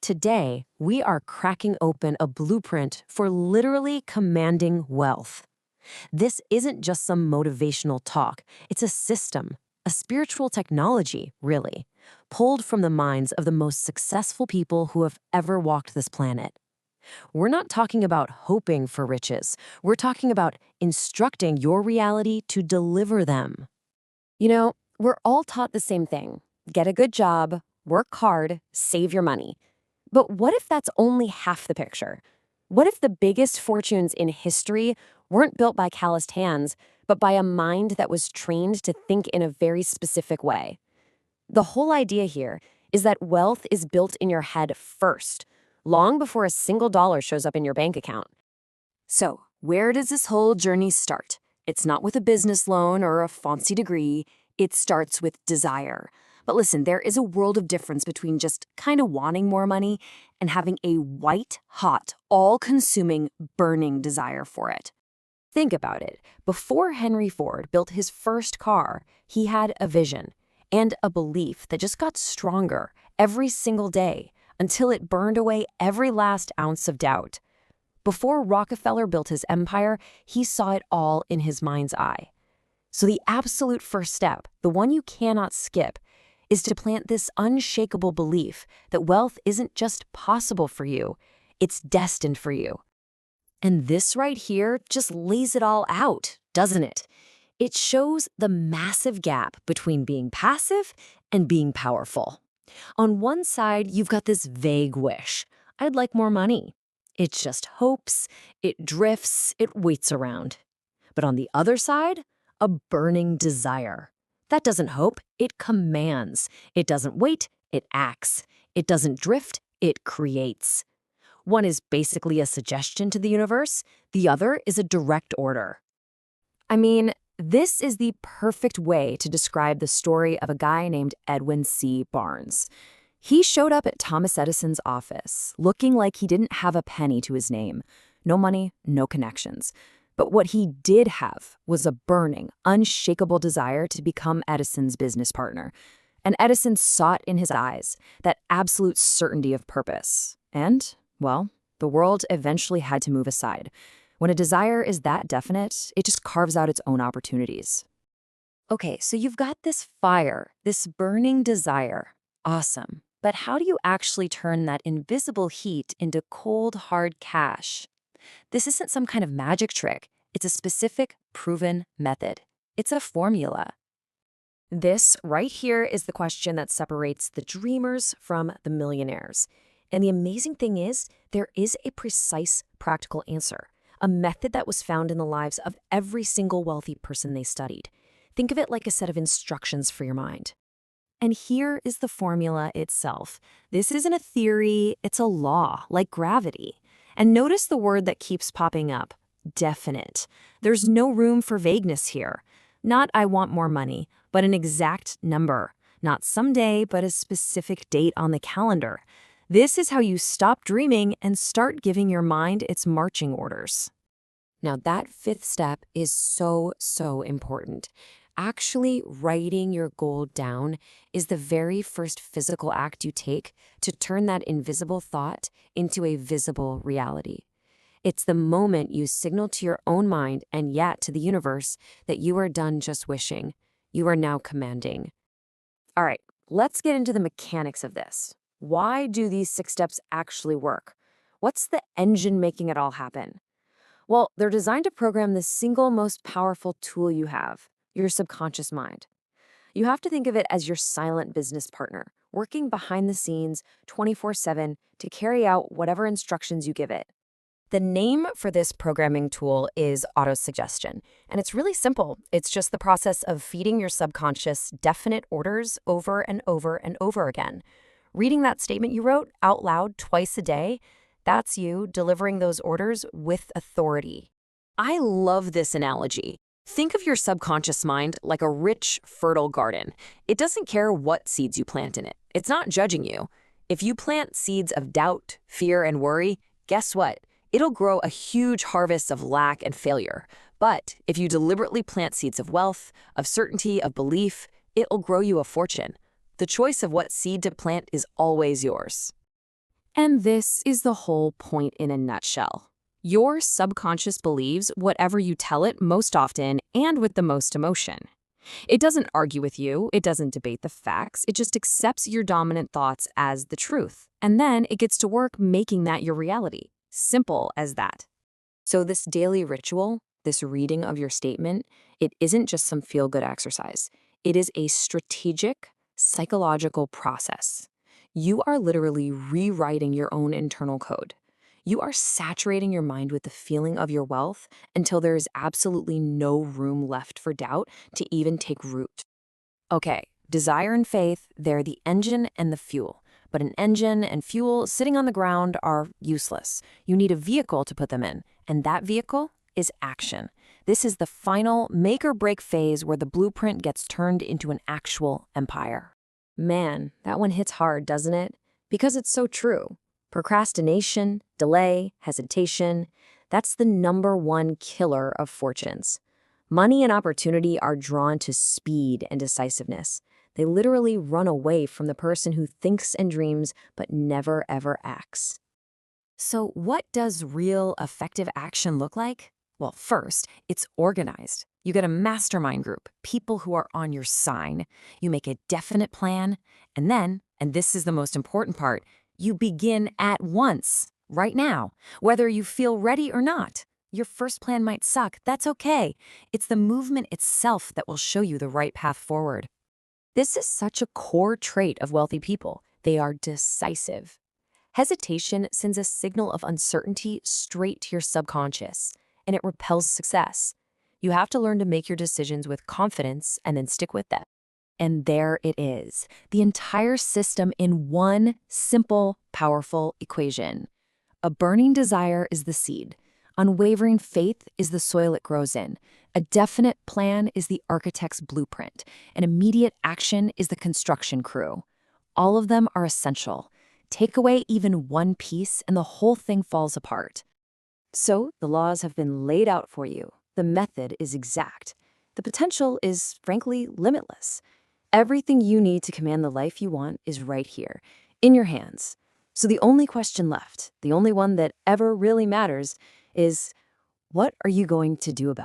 Today, we are cracking open a blueprint for literally commanding wealth. This isn't just some motivational talk, it's a system, a spiritual technology, really, pulled from the minds of the most successful people who have ever walked this planet. We're not talking about hoping for riches, we're talking about instructing your reality to deliver them. We're all taught the same thing. Get a good job, work hard, save your money. But what if that's only half the picture? What if the biggest fortunes in history weren't built by calloused hands, but by a mind that was trained to think in a very specific way? The whole idea here is that wealth is built in your head first, long before a single dollar shows up in your bank account. So, where does this whole journey start? It's not with a business loan or a fancy degree. It starts with desire. But listen, there is a world of difference between just kind of wanting more money and having a white-hot, all-consuming, burning desire for it. Think about it. Before Henry Ford built his first car, he had a vision and a belief that just got stronger every single day until it burned away every last ounce of doubt. Before Rockefeller built his empire, he saw it all in his mind's eye. So the absolute first step, the one you cannot skip, is to plant this unshakable belief that wealth isn't just possible for you, it's destined for you. And this right here just lays it all out, doesn't it? It shows the massive gap between being passive and being powerful. On one side, you've got this vague wish. I'd like more money. It just hopes, it drifts, it waits around. But on the other side, a burning desire. That doesn't hope, it commands. It doesn't wait, it acts. It doesn't drift, it creates. One is basically a suggestion to the universe, the other is a direct order. I mean, this is the perfect way to describe the story of a guy named Edwin C. Barnes. He showed up at Thomas Edison's office, looking like he didn't have a penny to his name. No money, no connections. But what he did have was a burning, unshakable desire to become Edison's business partner. And Edison saw it in his eyes, that absolute certainty of purpose. And, well, the world eventually had to move aside. When a desire is that definite, it just carves out its own opportunities. Okay, so you've got this fire, this burning desire. Awesome. But how do you actually turn that invisible heat into cold, hard cash? This isn't some kind of magic trick. It's a specific, proven method. It's a formula. This right here is the question that separates the dreamers from the millionaires. And the amazing thing is, there is a precise, practical answer, a method that was found in the lives of every single wealthy person they studied. Think of it like a set of instructions for your mind. And here is the formula itself. This isn't a theory, it's a law, like gravity. And notice the word that keeps popping up, definite. There's no room for vagueness here. Not I want more money, but an exact number. Not someday, but a specific date on the calendar. This is how you stop dreaming and start giving your mind its marching orders. Now that fifth step is so important. Actually writing your goal down is the very first physical act you take to turn that invisible thought into a visible reality. It's the moment you signal to your own mind and yet to the universe that you are done just wishing. You are now commanding. All right, let's get into the mechanics of this. Why do these 6 steps actually work? What's the engine making it all happen? Well, they're designed to program the single most powerful tool you have, your subconscious mind. You have to think of it as your silent business partner, working behind the scenes 24/7 to carry out whatever instructions you give it. The name for this programming tool is autosuggestion, and it's really simple. It's just the process of feeding your subconscious definite orders over and over and over again. Reading that statement you wrote out loud twice a day, that's you delivering those orders with authority. I love this analogy. Think of your subconscious mind like a rich, fertile garden. It doesn't care what seeds you plant in it. It's not judging you. If you plant seeds of doubt, fear, and worry, guess what? It'll grow a huge harvest of lack and failure. But if you deliberately plant seeds of wealth, of certainty, of belief, it'll grow you a fortune. The choice of what seed to plant is always yours. And this is the whole point in a nutshell. Your subconscious believes whatever you tell it most often and with the most emotion. It doesn't argue with you, it doesn't debate the facts, it just accepts your dominant thoughts as the truth. And then it gets to work making that your reality. Simple as that. So, this daily ritual, this reading of your statement, it isn't just some feel good exercise. It is a strategic, psychological process. You are literally rewriting your own internal code. You are saturating your mind with the feeling of your wealth until there is absolutely no room left for doubt to even take root. Okay, desire and faith, they're the engine and the fuel. But an engine and fuel sitting on the ground are useless. You need a vehicle to put them in, and that vehicle is action. This is the final make or break phase where the blueprint gets turned into an actual empire. Man, that one hits hard, doesn't it? Because it's so true. Procrastination, delay, hesitation, that's the #1 killer of fortunes. Money and opportunity are drawn to speed and decisiveness. They literally run away from the person who thinks and dreams but never ever acts. So, what does real effective action look like? Well, first, it's organized. You get a mastermind group, people who are on your side. You make a definite plan, and then, and this is the most important part, you begin at once, right now, whether you feel ready or not. Your first plan might suck, that's okay. It's the movement itself that will show you the right path forward. This is such a core trait of wealthy people. They are decisive. Hesitation sends a signal of uncertainty straight to your subconscious, and it repels success. You have to learn to make your decisions with confidence and then stick with them. And there it is, the entire system in one simple, powerful equation. A burning desire is the seed. Unwavering faith is the soil it grows in. A definite plan is the architect's blueprint. And immediate action is the construction crew. All of them are essential. Take away even one piece and the whole thing falls apart. So the laws have been laid out for you. The method is exact. The potential is, frankly, limitless. Everything you need to command the life you want is right here, in your hands. So the only question left, the only one that ever really matters, is what are you going to do about it?